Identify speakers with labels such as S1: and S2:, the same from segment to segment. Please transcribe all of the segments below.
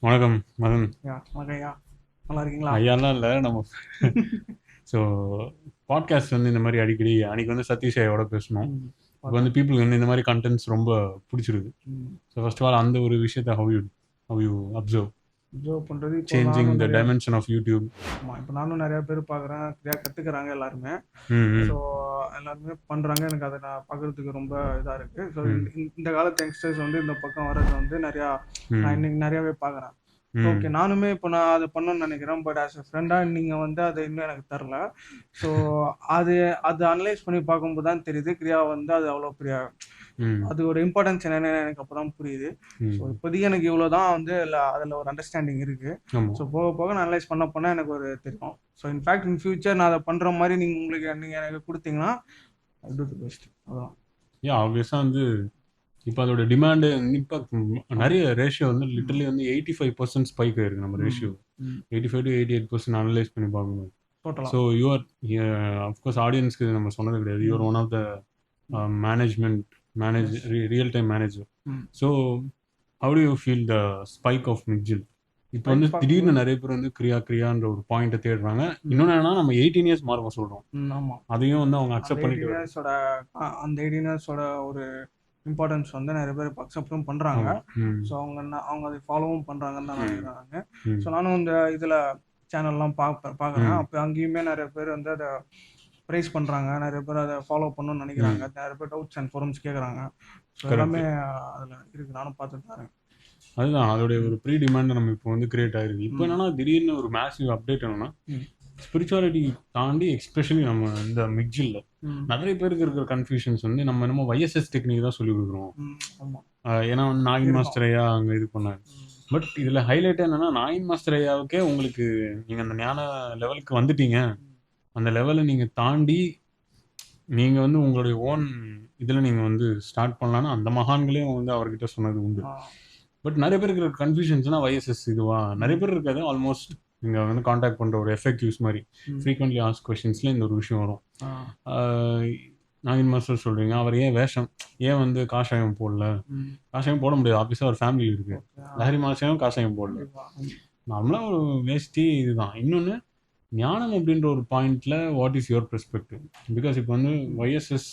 S1: வணக்கம் மதன்.
S2: மகையா, நல்லா இருக்கீங்களா?
S1: ஐயாலாம் இல்லை நம்ம. ஸோ பாட்காஸ்ட் வந்து இந்த மாதிரி அடிக்கடி அன்னைக்கு வந்து சதீஷ் ஐயாவோட பேசணும்.
S2: ம்.
S1: இப்போ
S2: பார்த்தேன்.
S1: வந்து பீப்புளுக்கு வந்து இந்த மாதிரி கண்டென்ட்ஸ் ரொம்ப பிடிச்சிருக்கு.
S2: ம்.
S1: ஸோ ஃபர்ஸ்ட் ஆஃப் ஆல் அந்த ஒரு விஷயத்தை ஹவ் யூ அப்சர்வ்
S2: அப்சர்வ் பண்ணுறது இப்போ
S1: சேஞ்சிங்
S2: நானும்
S1: த
S2: நிறையா.
S1: Dimension of YouTube.
S2: ஆமாம், இப்போ நானும் நிறையா பேர் பார்க்குறேன், நிறையா கற்றுக்குறாங்க எல்லாருமே.
S1: ம் ம்
S2: ஸோ எல்லாருமே பண்ணுறாங்க. எனக்கு அதை நான் பார்க்குறதுக்கு ரொம்ப இதாக இருக்குது. ஸோ
S1: ம்
S2: இந்த காலத்து யங்ஸ்டர்ஸ் வந்து இந்த பக்கம் வர்றது வந்து நிறையா நான்
S1: ம்
S2: இன்னைக்கு நிறையாவே பார்க்குறேன். ஸோ
S1: ம்
S2: ஓகே, நானுமே இப்போ நான் அதை பண்ணணும்னு நினைக்கிறேன். பட் ஆஸ் எ ஃப்ரெண்டாக நீங்கள் வந்து அதை இன்னும் எனக்கு தரல. ஸோ அது அது அனலைஸ் பண்ணி பார்க்கும்போது தான் தெரியுது, கிரியா வந்து அது அவ்வளோ பெரிய
S1: ம்
S2: அது ஒரு இம்பார்ட்டன்ஸ் என்னன்னு எனக்கு அப்போ தான் புரியுது. ஸோ
S1: ம்
S2: இப்போதைக்கு எனக்கு இவ்வளோ தான் வந்து அதில் ஒரு அண்டர்ஸ்டாண்டிங் இருக்குது.
S1: ஆமாம்.
S2: ஸோ போக போக நான் அனலைஸ் பண்ண எனக்கு ஒரு தெரியும். ஸோ இன்ஃபேக்ட் இன் ஃபியூச்சர் நான் அதை பண்ணுற மாதிரி நீங்கள் எனக்கு கொடுத்தீங்கன்னா ஐ டூ தி பெஸ்ட். அதான்.
S1: ஏன் ஆப்வியஸாக வந்து இப்போ அதோட டிமாண்டு இப்போ
S2: ஆமாம்.
S1: நிறைய ரேஷியோ வந்து
S2: ம்.
S1: லிட்டரலி வந்து 85% ஸ்பைக் ஆயிருக்கு நம்ம
S2: ம்.
S1: ரேஷியோ.
S2: ம்.
S1: 85 to 88% அனலைஸ் பண்ணி பார்க்கணும்.
S2: டோட்டலாக.
S1: ஸோ யூஆர் அஃப்கோர்ஸ் ஆடியன்ஸ்க்கு நம்ம சொன்னது கிடையாது. யூஆர்
S2: ம்.
S1: One of the
S2: hmm.
S1: Manage
S2: yes.
S1: Real time manager.
S2: Hmm.
S1: So how do you feel the spike of மிக்ஜில்? இப்போ
S2: ஸ்பைக்
S1: வந்து திடீர்னு
S2: பார்க்கும்போது.
S1: நிறைய பேர் வந்து கிரியான்ற ஒரு பாயிண்ட்டை தேடுறாங்க.
S2: ம்.
S1: இன்னொன்று என்னன்னா நம்ம 18 இயர்ஸ் மார்க்க சொல்கிறோம்.
S2: ம். ஆமாம்.
S1: அதையும் வந்து அவங்க
S2: அந்த
S1: அக்செப்ட் பண்ணிட்டு
S2: 18
S1: வராங்க.
S2: இயர்ஸோட அந்த 18 இயர்ஸோட ஒரு இம்பார்ட்டன்ஸ் வந்து நிறைய பேர் இப்போ அக்செப்டும் பண்ணுறாங்க.
S1: ஆமாம். ம்
S2: ஸோ அவங்க அதை ஃபாலோவும் பண்ணுறாங்கன்னு தான்
S1: ம்
S2: நினைக்கிறாங்க. ஸோ
S1: ம்
S2: நானும் இந்த இதில் சேனல்லாம் பார்க்குறேன்.
S1: ம்
S2: அப்போ அங்கேயுமே நிறைய பேர் வந்து அதை ப்ரைஸ் பண்ணுறாங்க. நிறைய பேர் அதை ஃபாலோ பண்ணணும்னு
S1: ம்
S2: நினைக்கிறாங்க. நிறைய பேர் டவுட்ஸ் அண்ட் ஃபோரம்ஸ் கேட்குறாங்க. So
S1: correct.
S2: எல்லாமே அதில் இருக்குது. நானும் பார்த்துட்டு தான் இருக்கேன்.
S1: அதுதான் அதோடைய
S2: ம்.
S1: ஒரு ப்ரீ டிமாண்ட் நம்ம இப்போ வந்து கிரியேட் ஆயிருக்கு. இப்போ
S2: ம்.
S1: என்னன்னா திடீர்னு ஒரு மேசிவ் அப்டேட் என்னன்னா
S2: ம்.
S1: ஸ்பிரிச்சுவாலிட்டி தாண்டி எஸ்பெஷலி நம்ம இந்த மிக்ஜில்
S2: ம்.
S1: நிறைய பேருக்கு இருக்கிற கன்ஃபியூஷன்ஸ் வந்து நம்ம என்னமோ YSS டெக்னிக் தான் சொல்லி கொடுக்குறோம்.
S2: ம். ஆமாம்.
S1: ஏன்னா வந்து நாகின்
S2: இருக்கும்.
S1: மாஸ்டர் ஐயா அங்கே இது பண்ணார்.
S2: ம்.
S1: பட் இதில் ஹைலைட் என்னன்னா நாகின் மாஸ்டர் ஐயாவுக்கே உங்களுக்கு நீங்கள் அந்த ஞான லெவலுக்கு வந்துட்டீங்க.
S2: ம்.
S1: அந்த லெவலை நீங்கள் தாண்டி நீங்கள் வந்து உங்களுடைய ஓன் இதில் நீங்கள் வந்து ஸ்டார்ட் பண்ணலான்னா அந்த மகான்களே வந்து அவர்கிட்ட சொன்னது உண்டு.
S2: ஆ.
S1: பட் நிறைய பேருக்கு இருக்கிற கன்ஃபியூஷன்ஸ்னா YSS இதுவா நிறைய
S2: ம்.
S1: பேர் இருக்காது. ஆல்மோஸ்ட் நீங்கள் வந்து காண்டாக்ட் பண்ணுற ஒரு எஃபெக்டிவ்ஸ் மாதிரி
S2: ம்.
S1: ஃப்ரீக்வெண்ட்லி ஆஸ்க் கொஷின்ஸில் இந்த ஒரு விஷயம் வரும்.
S2: ஆ.
S1: ஆஹ் நாகின் மாஸ்டர் சொல்கிறீங்க அவர் ஏன் வேஷம் ஏன் வந்து காஷாயம் போடல?
S2: ம்.
S1: காஷாயம் போட முடியாது, ஆஃபீஸாக ஒரு ஃபேமிலி இருக்குது.
S2: ஓகே. ஆ.
S1: லஹரி மாஸ்டரும் காஷாயம் போடல.
S2: கண்டிப்பா. ம்.
S1: நார்மலாக ஒரு வேஷ்டி இதுதான். இன்னொன்று ஞானம் அப்படின்ற ஒரு பாயிண்ட்ல what is your perspective? Because இப்போ வந்து
S2: ம்.
S1: YSS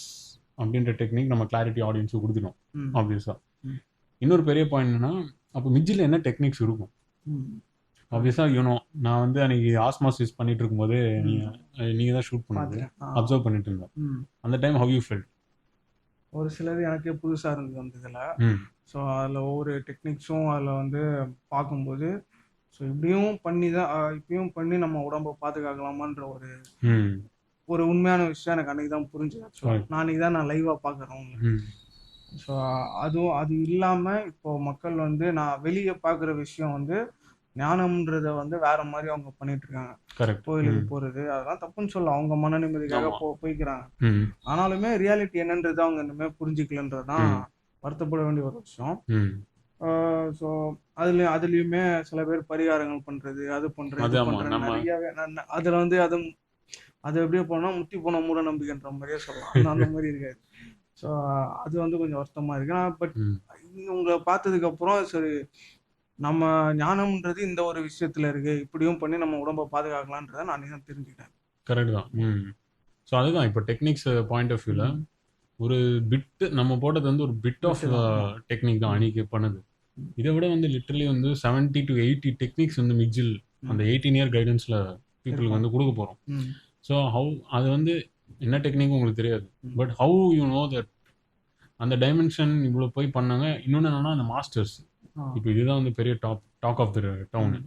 S1: அப்படின்ற டெக்னிக் நம்ம கிளாரிட்டி ஆடியன்ஸுக்கு கொடுத்துட்டோம்
S2: ம்.
S1: ஆப்வியஸாக.
S2: ம்.
S1: இன்னொரு பெரிய பாயிண்ட் என்னன்னா அப்போ மிஜ்ஜில் என்ன டெக்னிக்ஸ் இருக்கும்?
S2: ம்.
S1: ஆப்வியஸாக நான் வந்து அன்னைக்கு ஆஸ்மாசிஸ் பண்ணிட்டு இருக்கும்போது
S2: ம்.
S1: நீங்கள் தான் ஷூட் பண்ணது,
S2: பார்த்துட்டேன். ஆ.
S1: அப்சர்வ் பண்ணிட்டு இருந்தேன்.
S2: ம்.
S1: அந்த டைம் ஹவ் யூ ஃபெல்ட்?
S2: ஒரு சிலது எனக்கே புதுசா இருந்தது அந்த இதில்.
S1: ம்
S2: ஸோ அதில் ஒவ்வொரு டெக்னிக்ஸும் அதில் வந்து பார்க்கும்போது, ஸோ இப்படியும் பண்ணி தான் இப்படியும் பண்ணி நம்ம உடம்ப பாதுகாக்கலாமான்ற ஒரு
S1: ம்
S2: ஒரு உண்மையான விஷயம் எனக்கு அன்னைக்கு தான் புரிஞ்சுது. ஆக்சுவலாக
S1: right.
S2: நான் அன்னைக்கு தான் நான் லைவாக பார்க்குறேன்.
S1: ம்
S2: ஸோ அதுவும் அது இல்லாமல் இப்போ மக்கள் வந்து நான் வெளியே பார்க்குற விஷயம் வந்து ஞானம்ன்றத வந்து வேற மாதிரி அவங்க பண்ணிட்டு இருக்காங்க.
S1: கரெக்ட்.
S2: கோயிலுக்கு
S1: ம்
S2: போகிறது அதெல்லாம் தப்புன்னு சொல்ல, அவங்க மன நிம்மதிக்காக
S1: ஆமாம்.
S2: போய்க்கிறாங்க.
S1: ம்
S2: ஆனாலுமே ரியாலிட்டி என்னன்றது அவங்க இன்னுமே புரிஞ்சிக்கலன்றது தான்
S1: ம்
S2: வருத்தப்பட வேண்டிய ஒரு விஷயம்.
S1: ம்
S2: ஸோ அதுலேயுமே சில பேர் பரிகாரங்கள் பண்ணுறது, அது பண்ணுறேன்
S1: அது
S2: இது
S1: ஆமாம்
S2: பண்ணுறேன்
S1: நம்ம.
S2: நிறையவே அதில் வந்து அது எப்படியே போனால் முத்தி போன மூட நம்பிக்கைன்ற மாதிரியே சொல்லலாம். அந்த மாதிரி இருக்காது. ஸோ அது வந்து கொஞ்சம் வருத்தமாக இருக்கு. பட்
S1: ம்
S2: உங்களை பார்த்ததுக்கப்புறம் சரி, நம்ம ஞானம்ன்றது இந்த ஒரு விஷயத்துல இருக்கு, இப்படியும் பண்ணி நம்ம உடம்ப பாதுகாக்கலான்றதை நான் தான் தெரிஞ்சுக்கிட்டேன்.
S1: கரெக்ட் தான். ம் ஸோ அதுதான் இப்போ டெக்னிக்ஸ் பாயிண்ட் ஆஃப் வியூவில்
S2: ம்.
S1: ஒரு பிட்டு நம்ம போட்டது வந்து ஒரு பிட் ஆஃப்
S2: விட்டு தான். ஆமா.
S1: டெக்னிக் தான்
S2: ம்.
S1: அன்னைக்கு பண்ணது.
S2: ம்.
S1: இதை விட வந்து லிட்டரலி வந்து 70 to 80 டெக்னிக்ஸ் வந்து மிக்ஜில் அந்த
S2: ம்.
S1: 18 இயர் கைடன்ஸில் பீப்புளுக்கு
S2: இருக்கும்.
S1: வந்து கொடுக்க போகிறோம்.
S2: ம்.
S1: ஸோ அது வந்து என்ன டெக்னிக் உங்களுக்கு தெரியாது.
S2: ம்.
S1: But how you know that அந்த டைமென்ஷன் இவ்வளோ போய் பண்ணாங்க. இன்னொன்று என்னன்னா அந்த மாஸ்டர்ஸ்
S2: ஆ.
S1: இப்போ இதுதான் வந்து பெரிய டாக் ஆஃப் த டவுன்.
S2: ம்.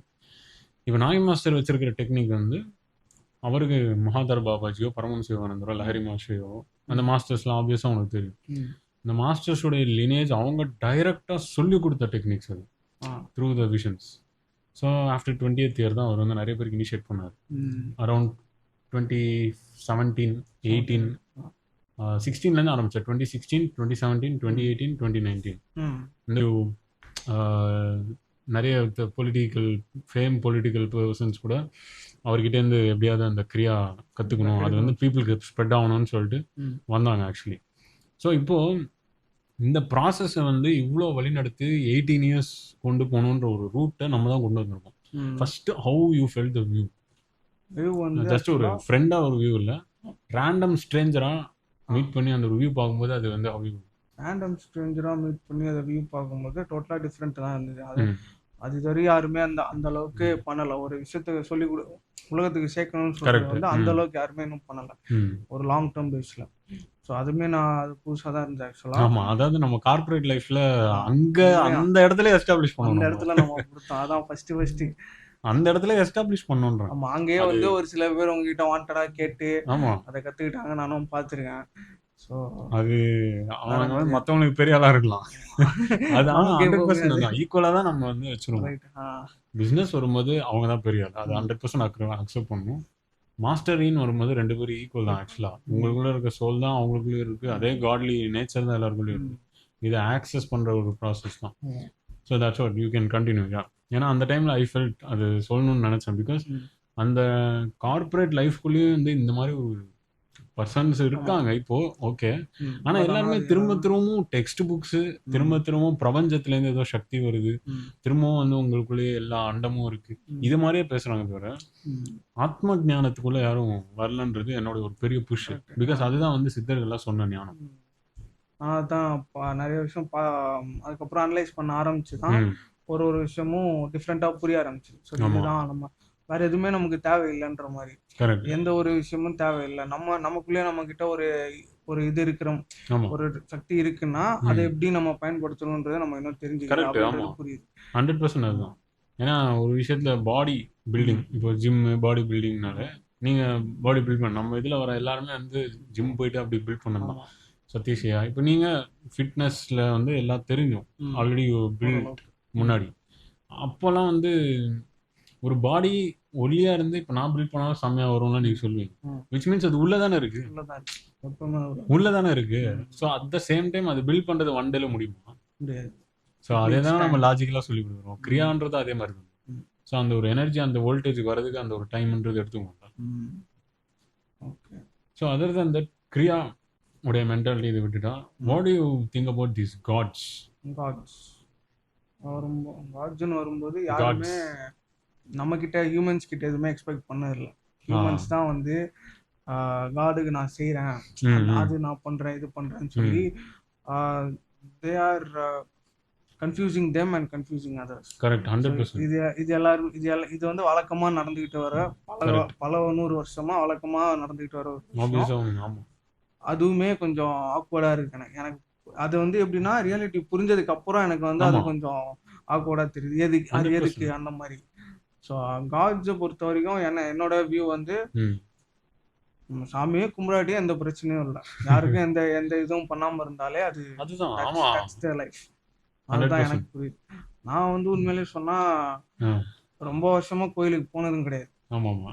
S1: இப்போ நாகி மாஸ்டர் வச்சிருக்கிற டெக்னிக் வந்து அவருக்கு மகாதர் பாபாஜியோ பரமன் சிவானந்தரோ லஹரி மாஸ்டரையோ அந்த
S2: ம்.
S1: மாஸ்டர்ஸ்லாம் ஆப்வியஸாக உங்களுக்கு தெரியும்.
S2: ம்.
S1: இந்த மாஸ்டர்ஸோடைய லினேஜ் அவங்க டைரெக்டாக சொல்லி கொடுத்த டெக்னிக்ஸ் அது
S2: ah.
S1: Through the visions. So after 20th year தான் அவர் வந்து நிறைய பேருக்கு இனிஷியேட் பண்ணார்.
S2: ம்.
S1: அரௌண்ட் 2017 18 16லேருந்து ஆரம்பிச்சார். 2016 2017 2018 2019
S2: ம்.
S1: இந்த நிறைய பொலிட்டிக்கல் பர்சன்ஸ் கூட அவர்கிட்டேருந்து எப்படியாவது அந்த கிரியா கற்றுக்கணும், அது வந்து பீப்புளுக்கு ஸ்ப்ரெட் ஆகணும்னு சொல்லிட்டு
S2: ம்.
S1: வந்தாங்க ஆக்சுவலி. ஸோ இப்போது இந்த ப்ராசஸை வந்து இவ்வளோ வழிநடத்தி 18 இயர்ஸ் கொண்டு போகணுன்ற ஒரு ரூட்டை நம்ம தான் கொண்டு வந்திருக்கோம். First how you feel the view,
S2: view வந்து
S1: ஜஸ்ட் ஒரு
S2: ஆக்சுவலாக
S1: ஃப்ரெண்டா ஒரு வியூ இல்லை, ரேண்டம் ஸ்ட்ரேஞ்சரா மீட் பண்ணி அந்த ரிவ்யூ பார்க்கும்போது அது வந்து how you.
S2: ரேண்டம் ஸ்ட்ரேஞ்சராக மீட் பண்ணி அதை வியூ பார்க்கும்போது டோட்டலாக டிஃப்ரெண்ட் தான் இருந்தது. அது
S1: ம்
S2: அது இதுவரையும் யாருமே அந்த அளவுக்கு பண்ணலை. ஒரு விஷயத்த சொல்லி கொடு உலகத்துக்கு சேர்க்கணும்னு சொல்றது
S1: கரெக்ட்.
S2: வந்து அந்த அளவுக்கு யாருமே இன்னும் பண்ணலை
S1: ம்
S2: ஒரு லாங் டேர்ம் பேஸில். ஸோ அதுவுமே நான் அது புதுசாக தான் இருந்தது ஆக்சுவலாக.
S1: ஆமா, அதாவது நம்ம கார்ப்பரேட் லைஃப்ல அங்க
S2: உண்மையா
S1: அந்த இடத்துல எஸ்டாப்ளிஷ்
S2: அந்த
S1: பண்ணணும்,
S2: இடத்துல நம்ம கொடுத்தோம். அதான் ஃபர்ஸ்ட்
S1: அந்த இடத்துல எஸ்டாப்ளிஷ் பண்ணணும்ன்றான்.
S2: ஆமா. அங்கேயே
S1: அது
S2: வந்து ஒரு சில பேர் உங்ககிட்ட வாண்டடா கேட்டு
S1: ஆமா,
S2: அதை கத்துக்கிட்டாங்க, நானும் பார்த்துருக்கேன். ஸோ
S1: அது அவனுங்க வந்து
S2: தெரியாது.
S1: மத்தவங்களுக்கு பெரிய ஆளா இருக்கலாம். அது ஆனா
S2: நமக்கே போக
S1: 100%
S2: முடியாது.
S1: தான் ஈக்குவலா தான் நம்ம வந்து வச்சிருவோம்.
S2: ரைட்.
S1: பிசினஸ் வரும்போது அவங்க தான் பெரிய ஆள், அது 100% அக்செப்ட் பண்ணணும். மாஸ்டரின்னு வரும்போது 2 பேரும் ஈக்குவல் தான் ஆக்சுவலா. உங்களுக்குள்ள இருக்க சோல் தான் அவங்களுக்குள்ளே இருக்கு, அதே காட்லி நேச்சர் தான் எல்லாருக்குள்ளேயும் இருக்கு. இதை ஆக்சஸ் பண்ற ஒரு ப்ராசஸ் தான். So that's what you can continue. ஏன்னா அந்த டைம்ல ஐ ஃபெல்ட் அது சொல்லணும்னு நினைச்சேன். பிகாஸ் அந்த கார்ப்பரேட் லைஃப்குள்ளேயும் வந்து இந்த மாதிரி ஒரு பர்சன்ஸ் இருக்காங்க இப்போ, ஓகே. ஆனா எல்லாருமே திரும்பவும் டெக்ஸ்ட் புக்ஸ், திரும்பவும் பிரபஞ்சத்துல இருந்து ஏதோ சக்தி வருது, திரும்பவும் வந்து உங்களுக்குள்ளேயே எல்லா அண்டமும் இருக்கு, இது மாதிரியே பேசுறாங்க தவிர ஆத்ம ஞானத்துக்குள்ள யாரும் வரலன்றது என்னோட ஒரு பெரிய புஷ். பிகாஸ் அதுதான் வந்து சித்தர்கள்லாம் சொன்ன ஞானம்.
S2: அதான் நிறைய விஷயம் அதுக்கப்புறம் அனலைஸ் பண்ண ஆரம்பிச்சு தான் ஒரு விஷயமும் டிஃப்ரெண்டா புரிய ஆரம்பிச்சு. ஸோ இதுதான் நம்ம வேற எதுவுமே நமக்கு தேவையில்லைன்ற மாதிரி. எந்த ஒரு விஷயமும் தேவையில்லை. நமக்குள்ளேயே நம்ம கிட்ட ஒரு இது இருக்கிற ஒரு சக்தி இருக்குன்னா அதை எப்படி நம்ம பயன்படுத்தணும்ன்றதை நம்ம இன்னும் தெரிஞ்சுக்கலாம். புரியுது
S1: 100% அதுதான். ஏன்னா ஒரு விஷயத்துல பாடி பில்டிங், இப்போ ஜிம் பாடி பில்டிங்னால நீங்க பாடி பில்ட் பண்ண, நம்ம இதுல வர எல்லாருமே வந்து ஜிம் போயிட்டு அப்படி பில்ட் பண்ணலாம். சதீஷியா இப்போ நீங்க ஃபிட்னஸ்ல வந்து எல்லாம் தெரியும் ஆல்ரெடி பில்ட் முன்னாடி. அப்போல்லாம் வந்து ஒரு பாடி ஒல்லியா இருந்து இப்போ நான் பில்ட் பண்ணாலும் செம்மையா வரும்லாம் நீங்க சொல்லுவீங்க. விச் மீன்ஸ் அது உள்ளதானே இருக்கு, உள்ளதானே இருக்கு. So at the same time அது பில்ட் பண்றது ஒன் டேல முடியுமா? ஸோ அதே தான் நம்ம லாஜிக்கலா சொல்லி கொடுக்குறோம். கிரியான்றது அதே மாதிரி தான். ஸோ அந்த ஒரு எனர்ஜி, அந்த வோல்டேஜ் வரதுக்கு அந்த ஒரு டைம்ன்றது எடுத்துக்கோங்க. So other than that kriya உடைய மென்டாலிட்டி இதை விட்டுட்டா, what you think about this காட்ஸ்ன்னு
S2: வரும்போது யாருமே நம்ம கிட்ட ஹியூமன்ஸ் கிட்ட எதுவுமே எக்ஸ்பெக்ட் பண்ணதில்லை. ஹியூமன்ஸ் தான் வந்து காடுக்கு நான் செய்கிறேன், அது நான் பண்றேன், இது பண்றேன்னு சொல்லி they are confusing them and confusing others.
S1: Correct, 100%.
S2: இது எல்லாரும் இது வந்து வழக்கமா நடந்துகிட்டு வர பல 100 வருஷமா வழக்கமா நடந்துகிட்டு வர
S1: ஆமா.
S2: அதுவுமே கொஞ்சம் ஆக்வர்டா இருக்கு எனக்கு. அது வந்து எப்படின்னா ரியாலிட்டி புரிஞ்சதுக்கு அப்புறம் எனக்கு வந்து அது கொஞ்சம் ஆக்வர்டா தெரியுது. அது எதுக்கு அந்த மாதிரி. ஸோ காட்ஸை பொறுத்த வரைக்கும் என்னோட வியூ வந்து சாமியே கும்பிடாட்டியே எந்த பிரச்சனையும் இல்லை, யாருக்கும் எந்த இதுவும் பண்ணாம இருந்தாலே அதுதான் லைஃப். அதுதான் எனக்கு புரியுது. நான் வந்து உண்மையிலேயே சொன்னா ரொம்ப வருஷமா கோயிலுக்கு போனதும் கிடையாது.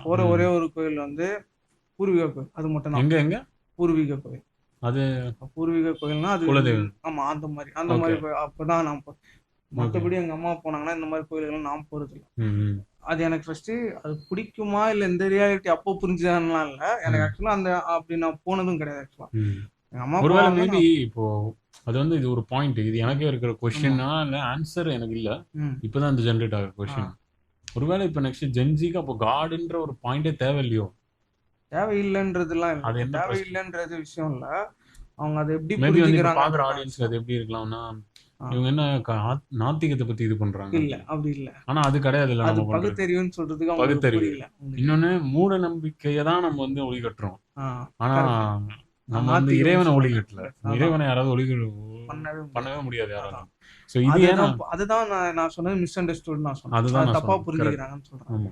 S2: போற ஒரே ஒரு கோயில் வந்து பூர்வீக கோயில், அது மட்டும் தான்.
S1: எங்க
S2: பூர்வீக கோயில்.
S1: அது
S2: பூர்வீக கோயில்னா அது ஆமா அந்த மாதிரி அப்பதான் நான் மற்றபடி எங்க அம்மா போனாங்கன்னா இந்த மாதிரி கோயில்கள் நான் போறது இல்லை. அது எனக்கு ஃபர்ஸ்ட் அது பிடிக்குமா இல்லை இந்த ரியாலிட்டி அப்போ புரிஞ்சுதான்லாம் இல்லை எனக்கு. ஆக்சுவலா அப்படி நான் போனதும் கிடையாது ஆக்சுவலா. எங்க அம்மா
S1: இப்போ அது வந்து இது ஒரு பாயிண்ட், இது எனக்கே இருக்கிற கொஸ்டின்னா இல்லை ஆன்சர் எனக்கு இல்லை, இப்போதான் இந்த ஜென்ரேட் ஆகிற கொஸ்டின். ஒருவேளை இப்போ நெக்ஸ்ட் ஜென்ஜிக்கு அப்போ காடுன்ற ஒரு பாயிண்டே தேவையில்லையோ?
S2: தேவையில்லைன்றதுலாம் இல்லை, தேவையில்லைன்றது விஷயம் இல்லை. அவங்க அதை எப்படி புரிஞ்சுக்கிறாங்க
S1: பாக்குற ஆடியன்ஸ்க்கு அது எப்படி இருக்கலாம்னா, இவங்க என்ன நாத்திகத்தை பத்தி இது பண்றாங்க.
S2: இல்ல அப்படி இல்ல,
S1: ஆனா அது கிடையாது. இல்ல நம்ம
S2: பகுத்தறிவுன்னு சொல்றதுக்கு
S1: பகுத்தறிவு இல்ல. இன்னொன்னு மூட நம்பிக்கையை தான் நம்ம வந்து ஒளி கட்டுறோம். ஆனா நம்ம வந்து இறைவனை ஒளி கட்டல. இறைவனை யாராவது ஒளி பண்ணவே முடியாது யாராலும். சோ இது
S2: அதுதான் நான் சொன்னது மிஸ் அண்டர்ஸ்டுட் நான் சொன்னேன். அதுதான் தப்பா புரிஞ்சுக்கிறாங்கன்னு சொல்றேன். ஆமா.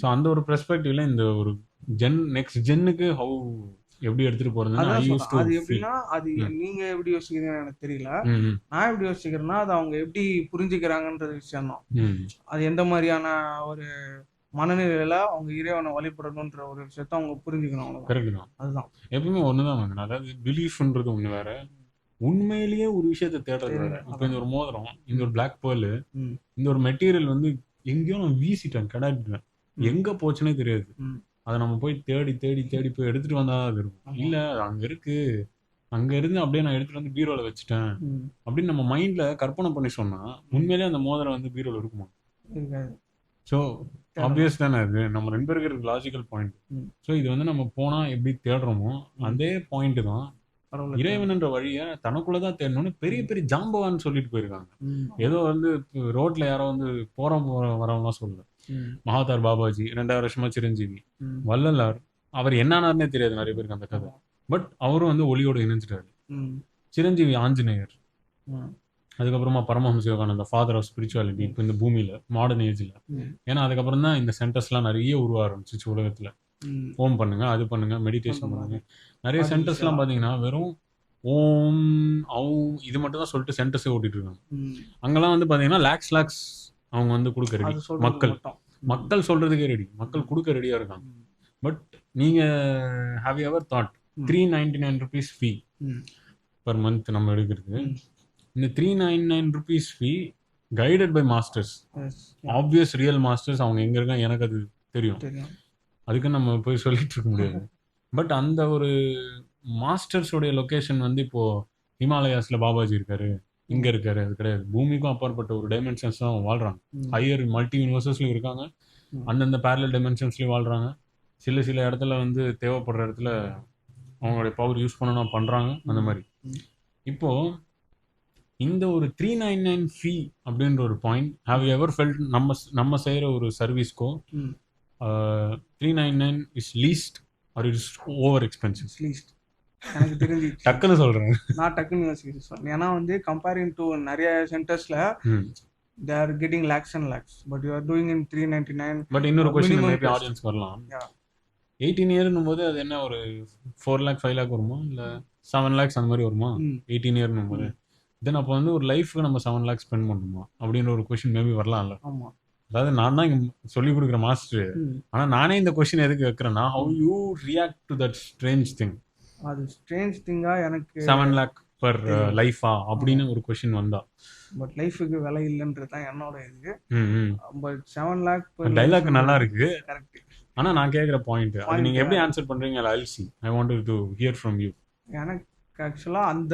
S1: சோ அந்த ஒரு பெர்ஸ்பெக்டிவ்ல இந்த ஒரு நெக்ஸ்ட் ஜென்னுக்கு ஹவ் எப்படி எடுத்துட்டு போறதுன்னா,
S2: அது எப்படின்னா அது நீங்க எப்படி யோசிக்கிறீங்கன்னு எனக்கு தெரியல. நான் எப்படி யோசிக்கிறேன்னா அது அவங்க எப்படி புரிஞ்சுக்கிறாங்கன்றது விஷயம் தான். அது எந்த மாதிரியான ஒரு மனநிலையில அவங்க இறைவனை வழிபடணும்ன்ற ஒரு விஷயத்த அவங்க புரிஞ்சுக்கணும்.
S1: கரெக்ட் தான். அதுதான் எப்பவுமே ஒண்ணுதான். அதாவது பிலீஃப்ன்றது ஒண்ணு வேற, உண்மையிலேயே ஒரு விஷயத்த தேடுறது வேற. இப்ப இந்த ஒரு மோதிரம், இந்த ஒரு பிளாக் பேர்ல், இந்த ஒரு மெட்டீரியல் வந்து எங்கேயோ நான் வீசிட்டேன், கிடையாட்டுட்டேன், எங்க போச்சுன்னே தெரியாது. அதை நம்ம போய் தேடி போய் எடுத்துட்டு வந்தாதான் அது இருக்கும். இல்ல அங்க இருக்கு, அங்க இருந்து அப்படியே நான் எடுத்துட்டு வந்து பீரோல வச்சுட்டேன்
S2: ம்.
S1: அப்படின்னு நம்ம மைண்ட்ல கற்பனை பண்ணி சொன்னா உண்மையிலேயே அந்த மோதிரம் வந்து பீரோல இருக்குமா?
S2: இருக்காது.
S1: ஸோ
S2: தேடணும்.
S1: ஆப்வியஸ் தானே அது நம்ம ரெண்டு பேருக்கு இருக்கிற லாஜிக்கல் பாயிண்ட்.
S2: ம்.
S1: ஸோ இது வந்து நம்ம போனா எப்படி தேடுறோமோ அதே பாயிண்ட் தான்.
S2: கடவுளை தேடணும்.
S1: இறைவன்ன்ற வழியை தனக்குள்ளதான் தேடணும்னு பெரிய பெரிய ஜாம்பவான்னு சொல்லிட்டு போயிருக்காங்க.
S2: ம்.
S1: ஏதோ வந்து ரோட்ல யாரோ வந்து வரவங்கலாம் சொல்லல.
S2: ம்.
S1: மகாதார் பாபாஜி 2000 வருஷமா சிரஞ்சீவி,
S2: ம்.
S1: வள்ளலார், அவர் என்னானார்னே தெரியாது நிறைய பேருக்கு அந்த கதை. பட் அவரும் வந்து ஒளியோட இணைஞ்சிட்டாரு.
S2: ம்.
S1: சிரஞ்சீவி ஆஞ்சநேயர்,
S2: ம்.
S1: அதுக்கப்புறமா Paramahansa Yogananda, father of spirituality இப்போ இந்த பூமியில மாடர்ன் ஏஜ்ல.
S2: ம்.
S1: ஏன்னா அதுக்கப்புறம் தான் இந்த சென்டர்ஸ்லாம் நிறைய உருவ ஆரம்பிச்சிச்சு உலகத்துல.
S2: ம்.
S1: ஓம் பண்ணுங்க, அது பண்ணுங்க, மெடிடேஷன்
S2: அந்த
S1: பண்ணுங்க.
S2: மாதிரி.
S1: நிறைய
S2: அது
S1: சென்டர்ஸ்லாம்
S2: விஷயம்.
S1: பார்த்தீங்கன்னா வெறும் ஓம் அவும் இது மட்டும் தான் சொல்லிட்டு சென்டர்ஸே ஓட்டிட்டு இருக்காங்க.
S2: ம்.
S1: அங்கெல்லாம் வந்து பார்த்தீங்கன்னா லேக்ஸ் அவங்க வந்து கொடுக்க ரெடி.
S2: அது சொல்றது
S1: மக்கள்
S2: மட்டும்.
S1: மக்கள் சொல்றதுக்கே ரெடி, மக்கள் கொடுக்க ரெடியா இருக்காங்க.
S2: ம்.
S1: பட் நீங்க ஹேவ் யூ எவர் தாட்
S2: ம்.
S1: 399 rupees ஃபீ
S2: ம்.
S1: பர் மந்த் நம்ம எடுக்கிறது.
S2: ம்.
S1: இந்த 399 rupees fee guided by masters,
S2: Yes.
S1: Obvious real masters. அவங்க எங்க இருக்காங்க எனக்கு அது தெரியும்,
S2: தெரியும்.
S1: அதுக்கு நம்ம போய் சொல்லிட்டு இருக்க முடியாது. பட் அந்த ஒரு மாஸ்டர்ஸோடைய லொகேஷன் வந்து இப்போ ஹிமாலயாஸ்ல பாபாஜி இருக்காரு, இங்க இருக்காரு, அது கிடையாது. பூமிக்கும் அப்பாற்பட்ட ஒரு டைமென்ஷன்ஸ் தான் அவங்க வாழ்றாங்க.
S2: ம்.
S1: ஹையர் மல்டி யூனிவர்சஸ்லயும் இருக்காங்க,
S2: ம்.
S1: அந்தந்த பேரலல் டைமென்ஷன்ஸ்லயும் வாழ்றாங்க. சில இடத்துல வந்து தேவைப்படுற இடத்துல அவங்களுடைய பவர் யூஸ் பண்ணணும் பண்றாங்க. அந்த மாதிரி
S2: ம்.
S1: இப்போ இந்த ஒரு 399 ஃபீ அப்படின்ற ஒரு point have you ever felt நம்ம செய்யற ஒரு சர்வீஸ்க்கோ
S2: ம்.
S1: 399 is least or is over expensive?
S2: At least. எனக்கு தெரிஞ்சு
S1: டக்குன்னு சொல்றேன்.
S2: நான் டக்குன்னு யோசிக்கிறேன். ஏன்னா வந்து கம்பேரிங் டு நிறைய சென்டர்ஸ்ல
S1: ம்.
S2: they are getting lakhs and lakhs, but you are doing in 399.
S1: But இன்னொரு question
S2: minimum
S1: maybe
S2: cost.
S1: Audience வரலாம்.
S2: Yeah.
S1: 18 இயர்னும் போது அது என்ன ஒரு 4 lakh 5 lakh வருமா இல்ல 7 lakhs அந்த மாதிரி வருமா?
S2: ம்.
S1: 18 இயர்னும் போது தென் அப்போ வந்து ஒரு லைஃப்க்கு நம்ம 7 lakhs ஸ்பெண்ட் பண்ணணுமா அப்படின்ற ஒரு கொஸ்டின் மேபி வரலாம்ல.
S2: ஆமா.
S1: அதாவது நான் தான் இங்க சொல்லி கொடுக்குற மாஸ்டர்,
S2: ம்.
S1: ஆனா நானே இந்த கொஸ்டின் எதுக்கு வைக்கிறேன்னா how you react to that strange thing.
S2: அது ஸ்ட்ரேஞ்ச் திங்கா எனக்கு
S1: 7 lakh per லைஃபா அப்படின்னு ஒரு கொஸ்டின் வந்தா
S2: பட் லைஃபுக்கு விலை இல்லைன்றது தான் என்னோட இது.
S1: ம்
S2: பட் 7 lakh
S1: டைலாக் நல்லா இருக்கு.
S2: கரெக்ட்.
S1: ஆனா நான் கேக்குற பாயிண்ட் அது
S2: Point
S1: நீங்க எப்படி ஆன்சர் பண்றீங்க? I'll see. I wanted to hear from you.
S2: எனக்கு ஆக்சுவலா அந்த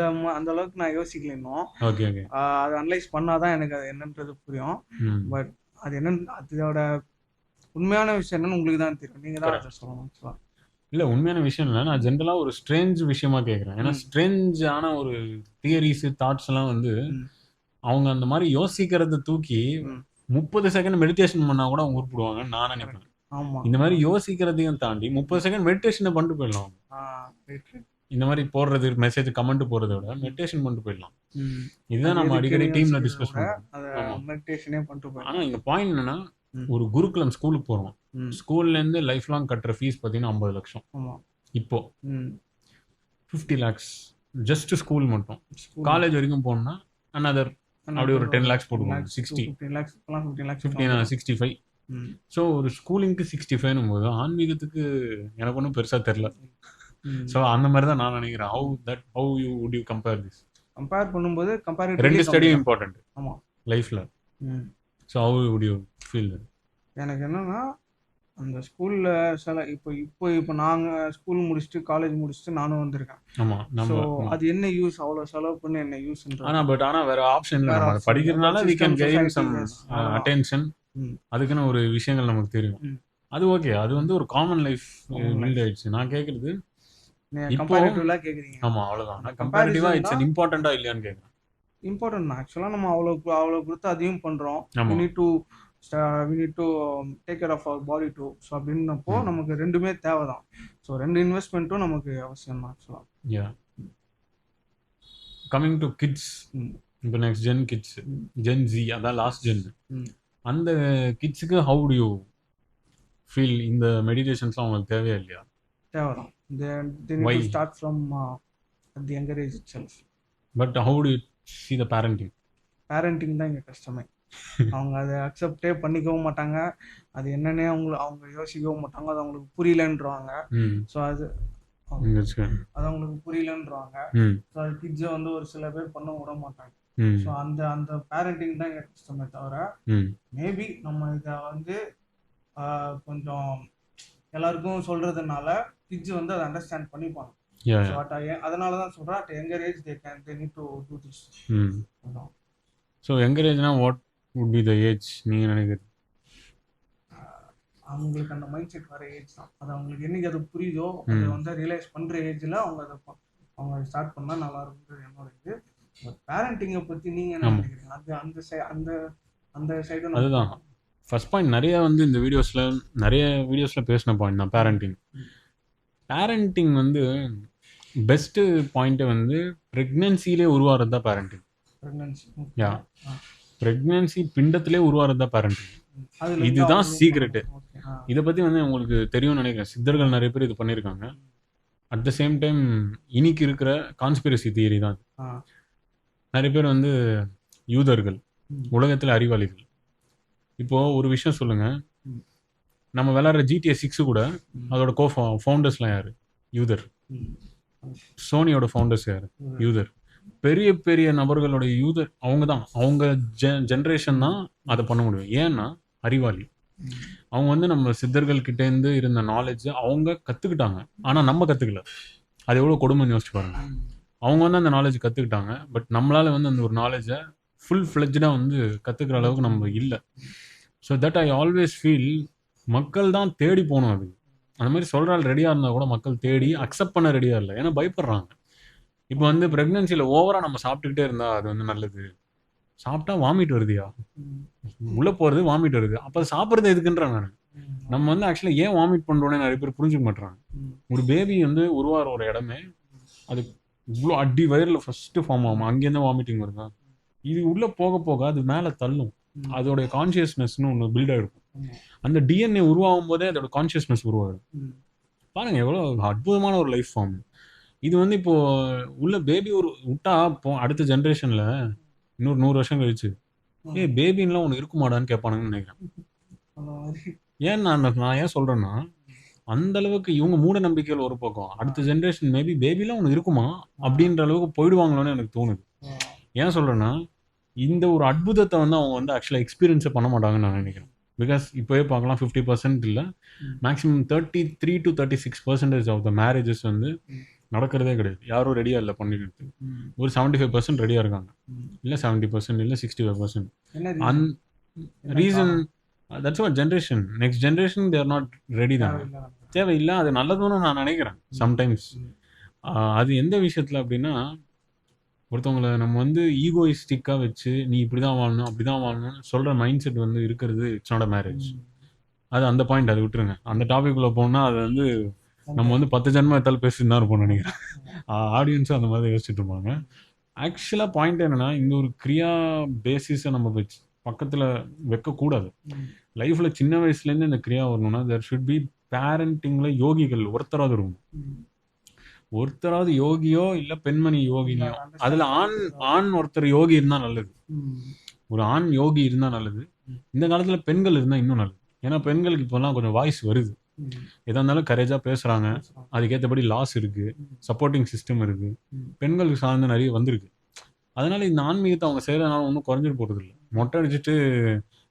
S2: அளவுக்கு நான் யோசிக்கல இன்னும்.
S1: Okay okay.
S2: அது அனலைஸ் பண்ணாதான் எனக்கு அது என்னன்றது புரியும். பட் அது என்னன்னு அதோட உண்மையான விஷயம் என்னன்னு உங்களுக்கு தான் தெரியும். நீங்க தான் அதை சொல்லணும் ஆக்சுவலா.
S1: இல்ல உண்மையான விஷயம் இல்லை, நான் ஜென்ரலா ஒரு ஸ்ட்ரேஞ்ச் விஷயமா கேக்குறேன். ஏன்னா ஸ்ட்ரேஞ்சான ஒரு தியரிஸ் தாட்ஸ் எல்லாம் வந்து அவங்க அந்த மாதிரி யோசிக்கிறத தூக்கி 30 செகண்ட் மெடிடேஷன் பண்ணா கூட அவங்க உருப்பிடுவாங்கன்னு நான் நினைப்பேன்.
S2: ஆமா.
S1: இந்த மாதிரி யோசிக்கிறதையும் தாண்டி 30 செகண்ட் மெடிடேஷனை பண்ணிட்டு போயிடலாம். இந்த மாதிரி போடுறது மெசேஜ் கமெண்ட் போறதை விட மெடிடேஷன் பண்ணிட்டு போயிடலாம். இதுதான் நம்ம அடிக்கடி டீம்ல டிஸ்கஸ் பண்ணுவோம்.
S2: மெடிடேஷனே பண்ணிட்டு போயிடலாம்.
S1: ஆனா இங்க பாயிண்ட் என்னன்னா, ஒரு குருகுலம் ஸ்கூலுக்கு போறோம், ஸ்கூல்ல இருந்து லைஃப் லாங் கட்டுற ஃபீஸ் பாத்தீங்கன்னா 50 லட்சம். இப்போ 50 lakhs ஜஸ்ட் ஸ்கூல் மட்டும். காலேஜ் வரைக்கும் போனோம்னா another அப்படி ஒரு 10 lakhs போடுவாங்க. 60 65. ஸோ ஒரு ஸ்கூலிங்க்கு 65 போது ஆன்மீகத்துக்கு எனக்கு ஒன்றும் பெருசா தெரியல. ஸோ அந்த மாதிரி தான் நான் நினைக்கிறேன். how you would you compare this?
S2: Compare பண்ணும்போது
S1: ரெண்டு ஸ்டடியும் இம்பார்ட்டன்ட்
S2: ஆமா
S1: லைஃப்ல. So how would you feel that?
S2: எனக்கு என்னன்னா அந்த ஸ்கூல்ல இப்போ நாங்க ஸ்கூல் முடிச்சுட்டு காலேஜ் முடிச்சுட்டு நானும் வந்திருக்கேன்.
S1: ஆமா நம்ம
S2: அது என்ன யூஸ், அவ்வளவு செலவு பண்ணி என்ன யூஸ்ன்ற.
S1: ஆனா வேற ஆப்ஷன் இல்ல. நம்ம படிக்கிறதுனால we can gain some attention. அதுக்குன்னு ஒரு விஷயங்கள் நமக்கு தெரியும். அது ஓகே, அது வந்து ஒரு காமன் லைஃப் பில்ட் ஆயிடுச்சு. நான் கேக்குறது
S2: கம்பேரிட்டிவ்லா கேக்குறீங்க.
S1: ஆமா அவ்வளவுதான். நான் கம்பேரிட்டிவா இட்ஸ் an இம்பார்ட்டன்ட்டா இல்லையான்னு கேக்குறேன்.
S2: இம்பார்ட்டன்ட் ஆக்சுவலா நம்ம அவ்வளவு கொடுத்து அதையும் பண்றோம். we need to take care of our body too. So அப்படின்னப்போ நமக்கு ரெண்டுமே தேவைதான். ஸோ ரெண்டு இன்வெஸ்ட்மெண்ட்டும் நமக்கு அவசியம் தான் ஆக்சுவலா.
S1: யா கமிங் டு கிட்ஸ், இப்போ next gen kids, gen Z, அதான் லாஸ்ட் ஜென். அந்த கிட்ஸுக்கு ஹவு டு யூ ஃபீல் இந்த மெடிடேஷன்ஸ்லாம் அவங்களுக்கு தேவையா இல்லையா?
S2: தேவைதான். they need to start from at the younger age itself.
S1: But how do you see the parenting?
S2: parenting தான் இங்க கஷ்டமே. அவங்க அதை அக்செப்டே பண்ணிக்கவும் மாட்டாங்க. அது என்னன்னே அவங்க யோசிக்கவும் மாட்டாங்க. அது அவங்களுக்கு புரியலன்றாங்க. ஸோ அது அவங்களுக்கு புரியலன்றாங்க. ஸோ அது கிட்ஸை வந்து ஒரு சில பேர் பண்ண விட மாட்டாங்க. ஸோ அந்த பேரண்டிங் தான் இங்க கஷ்டமே தவிர மேபி நம்ம இதை வந்து கொஞ்சம் எல்லாருக்கும் சொல்றதுனால கிட்ஸ் வந்து அதை அண்டர்ஸ்டாண்ட் பண்ணிப்பாங்க.
S1: யா
S2: ஸோ அதனால தான் சொல்கிறேன் at younger age they need to do this.
S1: Hmm. So younger ஏஜ்னா what would be the age நீங்கள் நினைக்கிறது?
S2: அவங்களுக்கு அந்த மைண்ட் செட் வர ஏஜ் தான். அது அவங்களுக்கு என்னைக்கு அது புரியுதோ அதை வந்து ரியலைஸ் பண்ணுற ஏஜில் அவங்க ஸ்டார்ட் பண்ணால் நல்லா இருக்குன்றது என்னோட இது. பட் பேரண்டிங்கை பற்றி நீங்கள் என்ன நினைக்கிறீங்க? அது அந்த சைடு
S1: அதுதான் ஃபர்ஸ்ட் பாயிண்ட். நிறைய வந்து இந்த நிறைய வீடியோஸில் பேசின பாயிண்ட் தான் பேரண்டிங். பேரண்டிங் வந்து பெஸ்ட்டு பாயிண்ட்டை வந்து ப்ரெக்னென்சிலே உருவாகிறது தான் பேரண்டிங். யா ப்ரெக்னென்சி பிண்டத்திலே உருவாகிறது தான் பேரண்டிங். இதுதான் சீக்ரெட்டு. இதை பற்றி வந்து உங்களுக்கு தெரியும்னு நினைக்கிறேன். சித்தர்கள் நிறைய பேர் இது பண்ணியிருக்காங்க. அட் த சேம் டைம் இன்னைக்கு இருக்கிற கான்ஸ்பிரசி தியரி தான். நிறைய பேர் வந்து யூதர்கள், உலகத்தில் அறிவாளிகள். இப்போது ஒரு விஷயம் சொல்லுங்கள், நம்ம விளையாடுற GTA 6 கூட அதோட ஃபவுண்டர்ஸ்லாம் யார்? யூதர். சோனியோட ஃபவுண்டர்ஸ் யார்? யூதர். பெரிய பெரிய நபர்களுடைய யூதர் அவங்க தான். அவங்க ஜென்ரேஷன் தான் அதை பண்ண முடியும். ஏன்னா அறிவாளி. அவங்க வந்து நம்ம சித்தர்கள் கிட்டேருந்து இருந்த நாலேஜை அவங்க கற்றுக்கிட்டாங்க. ஆனால் நம்ம கற்றுக்கல. அது எவ்வளோ கொடுமைன்னு யோசிச்சு பாருங்க. அவங்க வந்து அந்த நாலேஜ் கற்றுக்கிட்டாங்க. பட் நம்மளால் வந்து அந்த ஒரு நாலேஜை ஃபுல் ஃப்ளெஜ்டாக வந்து கற்றுக்கிற அளவுக்கு நம்ம இல்லை. So that I always feel மக்கள் தான் தேடி போகணும். அது அந்த மாதிரி சொல்கிறாள் ரெடியாக இருந்தால் கூட மக்கள் தேடி அக்செப்ட் பண்ண ரெடியாக இல்லை. ஏன்னா பயப்படுறாங்க. இப்போ வந்து ப்ரெக்னென்சியில் ஓவராக நம்ம சாப்பிட்டுக்கிட்டே இருந்தால் அது வந்து நல்லது. சாப்பிட்டா வாமிட் வருதுயா, உள்ளே போகிறது வாமிட் வருது. அப்போ சாப்பிட்றது எதுக்குன்றான் நான். நம்ம வந்து ஆக்சுவலாக ஏன் வாமிட் பண்ணுறோன்னே நிறைய பேர் புரிஞ்சுக்க மாட்டுறாங்க. ஒரு பேபி வந்து உருவாகிற ஒரு இடமே அது இவ்வளோ அடி வயரில் ஃபஸ்ட்டு ஃபார்ம் ஆகும். அங்கேருந்து வாமிட்டிங் வருதா? இது உள்ளே போக போக அது மேலே தள்ளும். அதோடைய கான்சியஸ்னஸ்னு ஒன்று பில்ட் ஆகிருக்கும். அந்த டிஎன்ஏ உருவாகும் போதே அதோட கான்சியஸ்னஸ் உருவாகும். பாருங்கள் எவ்வளோ அற்புதமான ஒரு லைஃப் ஃபார்ம். இது வந்து இப்போது உள்ள பேபி ஒரு விட்டா அடுத்த ஜென்ரேஷனில் இன்னொரு 100 வருஷம் கழிச்சு பேபின்லாம் ஒன்று இருக்குமாடான்னு கேட்பானுங்கன்னு நினைக்கிறேன். ஏன் நான் ஏன் சொல்கிறேன்னா, அந்த அளவுக்கு இவங்க மூட நம்பிக்கைகள் ஒரு பக்கம், அடுத்த ஜென்ரேஷன் மேபி பேபிலாம் ஒன்று இருக்குமா அப்படின்ற அளவுக்கு போயிடுவாங்களோன்னு எனக்கு தோணுது. ஏன் சொல்கிறேன்னா, இந்த ஒரு அற்புதத்தை வந்து அவங்க வந்து ஆக்சுவலாக எக்ஸ்பீரியன்ஸை பண்ண மாட்டாங்கன்னு நான் நினைக்கிறேன். பிகாஸ் இப்போவே பார்க்கலாம் 50% இல்லை, maximum 33 to 36% of the marriages வந்து நடக்கிறதே கிடையாது. யாரும் ரெடியாக இல்லை பண்ணிக்கிறதுக்கு. ஒரு 75% ரெடியாக இருக்காங்க, இல்லை 70%, இல்லை 65%. அந் reason that's what generation, next generation there not ready தான். தேவையில்லை. அது நல்லதுன்னு நான் நினைக்கிறேன் சம்டைம்ஸ். அது எந்த விஷயத்தில் அப்படின்னா, ஒருத்தவங்களை நம்ம வந்து ஈகோயிஸ்டிக்காக வச்சு நீ இப்படி தான் வாழணும் அப்படி தான் வாழணும்னு சொல்கிற மைண்ட் செட் வந்து இருக்கிறது இட்ஸ் நாட் அ மேரேஜ். அது அந்த பாயிண்ட், அது விட்டுருங்க. அந்த டாபிக்குள்ளே போனால் அது வந்து நம்ம வந்து 10 ஜென்மம் எத்தாலும் பேசிட்டு தான் இருப்போம்னு நினைக்கிறேன். ஆடியன்ஸும் அந்த மாதிரி யோசிச்சுட்டு இருப்பாங்க. ஆக்சுவலாக பாயிண்ட் என்னென்னா, இந்த ஒரு கிரியா பேசிஸை நம்ம வச்சு பக்கத்தில் வைக்கக்கூடாது. லைஃப்பில் சின்ன வயசுலேருந்து இந்த கிரியா வரணும்னா தேர் ஷுட் பி பேரண்டிங்கில் யோகிகள் ஒருத்தராவது இருக்கும். ஒருத்தராவது யோகியோ இல்லை பெண்மணி யோகினியோ, அதில் ஆண் ஒருத்தர் யோகி இருந்தால் நல்லது. ஒரு ஆண் யோகி இருந்தால் நல்லது. இந்த காலத்தில் பெண்கள் இருந்தால் இன்னும் நல்லது. ஏன்னா பெண்களுக்கு இப்போல்லாம் கொஞ்சம் வாய்ஸ் வருது. எதாக இருந்தாலும் கரேஜாக பேசுகிறாங்க. அதுக்கேற்றபடி லாஸ் இருக்குது, சப்போர்ட்டிங் சிஸ்டம் இருக்குது, பெண்களுக்கு சார்ந்து நிறைய வந்திருக்கு. அதனால் இந்த ஆன்மீகத்தை அவங்க செய்கிறதுனால ஒன்றும் குறைஞ்சிட்டு போகிறது இல்லை. மொட்டை அடிச்சுட்டு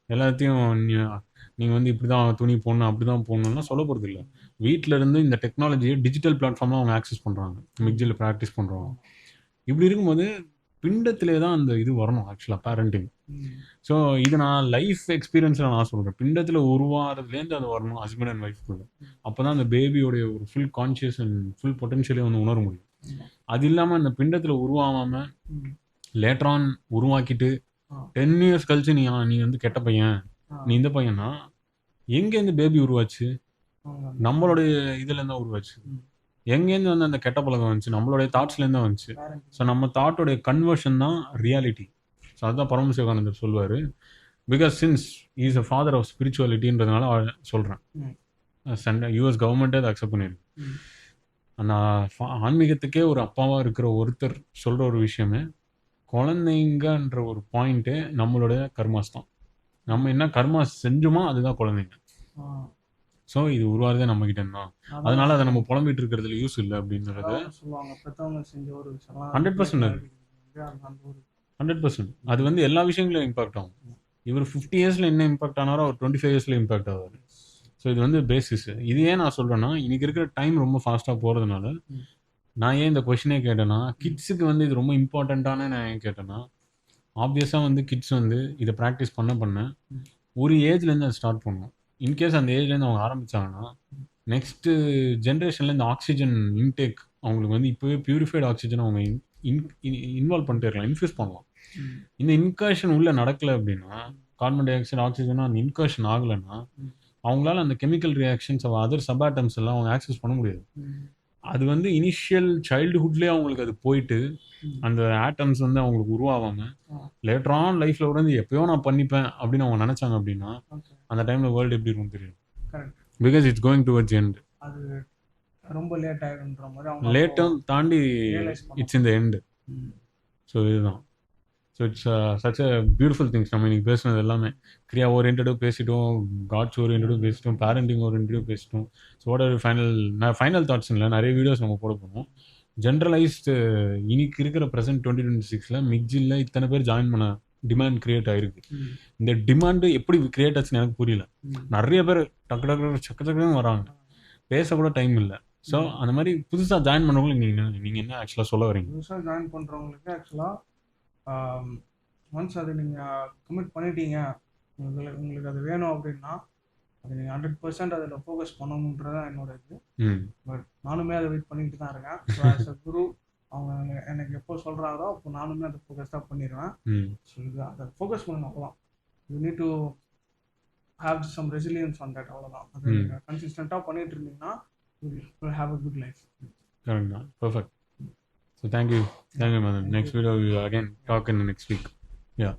S1: எல்லாத்தையும் நீங்கள் வந்து இப்படி தான் துணி போடணும் அப்படி தான் போடணும்னா சொல்ல போகிறது இல்லை. வீட்டில் இருந்து இந்த டெக்னாலஜியை டிஜிட்டல் பிளாட்ஃபார்மாக அவங்க ஆக்சஸ் பண்ணுறாங்க, மிக்ஜியில் ப்ராக்டிஸ் பண்ணுறாங்க. இப்படி இருக்கும்போது பிண்டத்திலே தான் அந்த இது வரணும் ஆக்சுவலாக பேரண்டிங். ஸோ இது நான் லைஃப் எக்ஸ்பீரியன்ஸில் நான் சொல்கிறேன். பிண்டத்தில் உருவாகிறதுலேருந்து அது வரணும் ஹஸ்பண்ட் அண்ட் ஒய்ஃப்குள்ள. அப்போ தான் அந்த பேபியோடைய ஒரு ஃபுல் கான்ஷியஸ் அண்ட் ஃபுல் பொட்டன்ஷியலே வந்து உணர முடியும். அது இல்லாமல் அந்த பிண்டத்தில் உருவாகாமல் லேட்டரான் உருவாக்கிட்டு 10 years கழிச்சு நீ வந்து கெட்ட பையன், நீ இந்த பையனா, எங்கேருந்து பேபி உருவாச்சு? நம்மளுடைய இதுலேருந்து தான் உருவாச்சு. எங்கேருந்து வந்து அந்த கெட்ட பழக்கம் வந்துச்சு? நம்மளுடைய தாட்ஸ்லேருந்து தான் வந்துச்சு. ஸோ நம்ம தாட்டோடைய கன்வர்ஷன் தான் ரியாலிட்டி. ஸோ அதுதான் பரமசிவானந்தர் சொல்வார். Because science is a father of ஸ்பிரிச்சுவாலிட்டின்றதுனால சொல்கிறேன். யூஎஸ் கவர்மெண்ட்டே அதை அக்செப்ட் பண்ணியிருக்கு. அந்த ஆன்மீகத்துக்கே ஒரு அப்பாவாக இருக்கிற ஒருத்தர் சொல்கிற ஒரு விஷயமே, குழந்தைங்கன்ற ஒரு பாயிண்ட்டு நம்மளுடைய கர்மாஸ் தான். நம்ம என்ன கர்மா செஞ்சோமோ அதுதான் குழந்தைங்க. ஸோ இது உருவாகிறதே நம்மகிட்ட தான். அதனால அதை நம்ம புலம்பிட்டு இருக்கிறதுல யூஸ் இல்லை அப்படின்றது 100%. அது வந்து எல்லா விஷயங்களும் இம்பாக்ட் ஆகும். இவர் 50 yearsல என்ன இம்பாக்ட் ஆனாரோ அவர் 25 yearsல இம்பாக்ட் ஆவார். ஸோ இது வந்து பேசிஸ். இது ஏன் நான் சொல்கிறேன்னா, இன்றைக்கி இருக்கிற டைம் ரொம்ப ஃபாஸ்ட்டாக போகிறதுனால நான் ஏன் இந்த கொஷினே கேட்டேன்னா, கிட்ஸுக்கு வந்து இது ரொம்ப இம்பார்ட்டண்ட்டான நான் ஏன் கேட்டேன்னா, ஆப்வியஸா வந்து கிட்ஸ் வந்து இத பிராக்டிஸ் பண்ண, ஒரு ஏஜ்லேருந்து அத ஸ்டார்ட் பண்ணணும். இன்கேஸ் அந்த ஏஜ்லேருந்து அவங்க ஆரம்பிச்சாங்கன்னா, நெக்ஸ்ட்டு ஜென்ரேஷன்ல இந்த ஆக்ஸிஜன் இன்டேக் அவங்களுக்கு வந்து இப்பவே பியூரிஃபைடு ஆக்ஸிஜன் அவங்க இன்வால்வ் பண்ணிட்டே இருக்கலாம். இன்ஃப்யூஸ் பண்ணலாம். இந்த இன்கர்ஷன் உள்ள நடக்கல அப்படின்னா, கார்பன் டை ஆக்சைடு, ஆக்ஸிஜன் அந்த இன்கர்ஷன் ஆகலைன்னா, அவங்களால அந்த கெமிக்கல் ரியாக்ஷன்ஸ் அதர் சபாட்டம்ஸ் எல்லாம் அவங்க ஆக்சஸ் பண்ண முடியாது. அது வந்து இனிஷியல் சைல்டுஹுட்லேயே அவங்களுக்கு அது போயிட்டு அந்த ஆட்டம்ஸ் வந்து அவங்களுக்கு உருவாவாங்க. லேட்டர் ஆன் லைஃப்ல கூட எப்பயோ நான் பண்ணிப்பேன் அப்படின்னு அவங்க நினைச்சாங்க அப்படின்னா, அந்த டைம்ல வேர்ல்டு எப்படி இருக்கும் தெரியும். Because it's going towards end.
S2: அது ரொம்ப லேட் ஆயிடும்ன்ற மாதிரி அவங்க
S1: லேட்டும் தாண்டி it's in the end. So இதுதான். So it's such a beautiful things. நம்ம இன்னைக்கு பேசுனது எல்லாமே கிரியா ஓரியன்டாக பேசிட்டோம், காட்ஸ் ஓரியன்டாக பேசிட்டோம், பேரண்டிங் ஓரியன்டாக பேசிட்டோம். ஸோ வாட் ஃபைனல் தாட்ஸ் இல்லை, நிறைய வீடியோஸ் நம்ம போட போகிறோம். ஜென்ரலைஸ்டு இன்னைக்கு இருக்கிற ப்ரெசென்ட் 2026 மிக்ஜில் இத்தனை பேர் ஜாயின் பண்ண டிமாண்ட் கிரியேட் ஆயிருக்கு. இந்த டிமாண்டு எப்படி கிரியேட் ஆச்சுன்னு எனக்கு புரியல. நிறைய பேர் டக்கு சக்கன்னு வராங்க, பேச கூட டைம் இல்லை. ஸோ அந்த மாதிரி புதுசாக ஜாயின் பண்ணுறவங்களுக்கு நீங்கள் என்ன ஆக்சுவலாக சொல்ல வரீங்க?
S2: புதுசாக ஜாயின் பண்ணுறவங்களுக்கு ஆக்சுவலாக ஒன்ஸ் அது நீங்கள் கமிட் பண்ணிட்டீங்க, உங்களுக்கு அது வேணும் அப்படின்னா அது நீங்கள் 100% அதில் ஃபோக்கஸ் பண்ணணுன்றதான் என்னோட இது. பட் நானுமே அதை வெயிட் பண்ணிட்டு தான் இருக்கேன். ஸோ ஆஸ் அ குரு அவங்க எனக்கு எப்போ சொல்கிறாரோ அப்போ நானுமே அதை ஃபோக்கஸ்டாக பண்ணிடுவேன். ஸோ இது அதை ஃபோக்கஸ் பண்ணணும், அவ்வளோதான். You need to have some resilience on that, அவ்வளோதான். அது நீங்கள் கன்சிஸ்டண்ட்டாக பண்ணிட்டு இருந்தீங்கன்னா you have a good life.
S1: Correct. Perfect. So thank you, Madan. Next video we will again talk in the next week. Yeah.